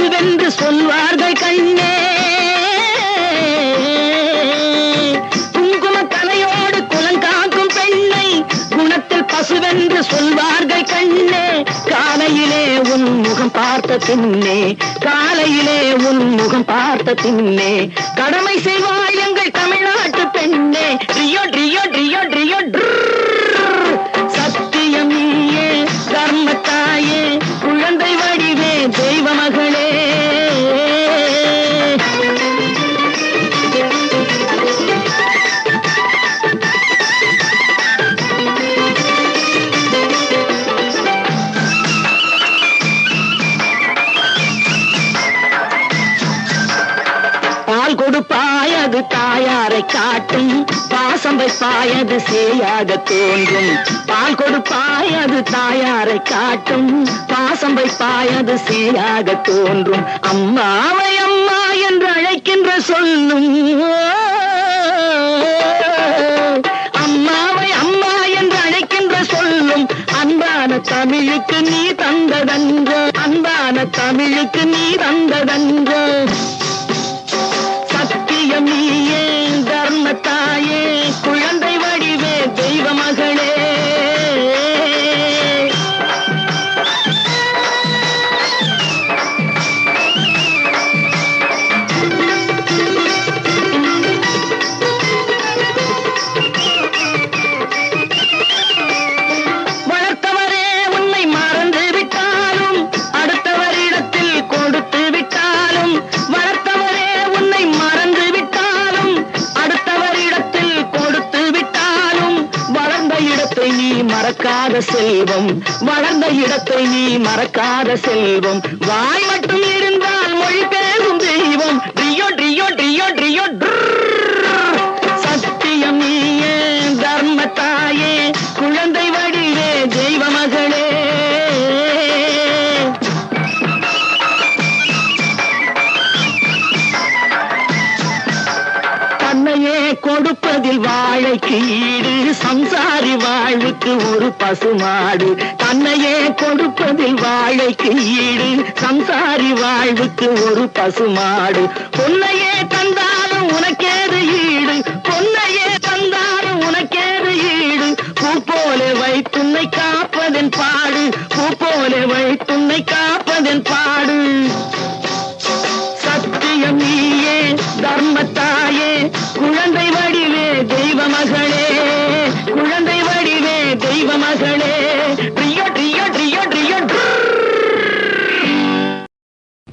பசுவென்று சொல்வார்கள் கண்ணே, குங்கும தலையோடு குலங்காக்கும் பெண்ணை குணத்தில் பசுவென்று சொல்வார்கள் கண்ணே. காலையிலே உன் முகம் பார்த்த பின்னே, காலையிலே உன் முகம் பார்த்த பின்னே கடமை செய்வாய் எங்கள் தமிழ்நாட்டு பெண்ணே. ட்ரியோ ட்ரியோ ட்ரியோ ட்ரியோ சத்தியம் நீயே, தர்மத்தாயே, குழந்தை வடிவே, தெய்வ மகளே. பால் கொடுப்பாய் அது தாயாரை காட்டும், பாசம் வைப்பாய் அது சேயாக தோன்றும். பால் கொடுப்பாய் அது தாயாரை காட்டும், பாசம் வைப்பாய் அது சேயாக தோன்றும். அம்மாவை அம்மா என்று அழைக்கின்ற சொல்லும், அம்மாவை அம்மா என்று அழைக்கின்ற சொல்லும் அன்பான தமிழுக்கு நீ தந்ததன்று, அன்பான தமிழுக்கு நீ தந்ததன்று. சத்தியம் நீயே, தர்மத்தாயே, குழந்தை வடிவே, தெய்வ மகளே. வளர்த்தவரே உன்னை மறந்து விட்டாலும், அடுத்தவரிடத்தில் கொடுத்து விட்டாலும், வளர்த்தவரே உன்னை மறந்து விட்டாலும், அடுத்தவரிடத்தில் கொடுத்து விட்டாலும், வளர்ந்த இடத்தை நீ மறக்காத செல்வம், வளர்ந்த இடத்தை நீ மறக்காத செல்வம். வாய் மட்டும் இருந்தால் மொழி பேசும் தெய்வம். ட்ரியோ ட்ரியோ ட்ரியோ ட்ரியோ சத்தியம் நீயே, தர்மத்தாயே, குழந்தை வடிவே, தெய்வ மகளே. தன்னையே கொடுப்பதில் வாழைக்கு ஈடு, சம்சாரி வாழ்வுக்கு ஒரு பசுமாடு. தன்னையே கொடுப்பதில் வாழைக்கு ஈடு, சம்சாரி வாழ்வுக்கு ஒரு பசுமாடு. பொன்னையே தந்தாலும் உனக்கேது ஈடு, பொன்னையே தந்தாலும் உனக்கேது ஈடு. பூ போல வைத்துன்னை காப்பதன் பாடு, பூ போல வைத்துன்னை காப்பதன் பாடு.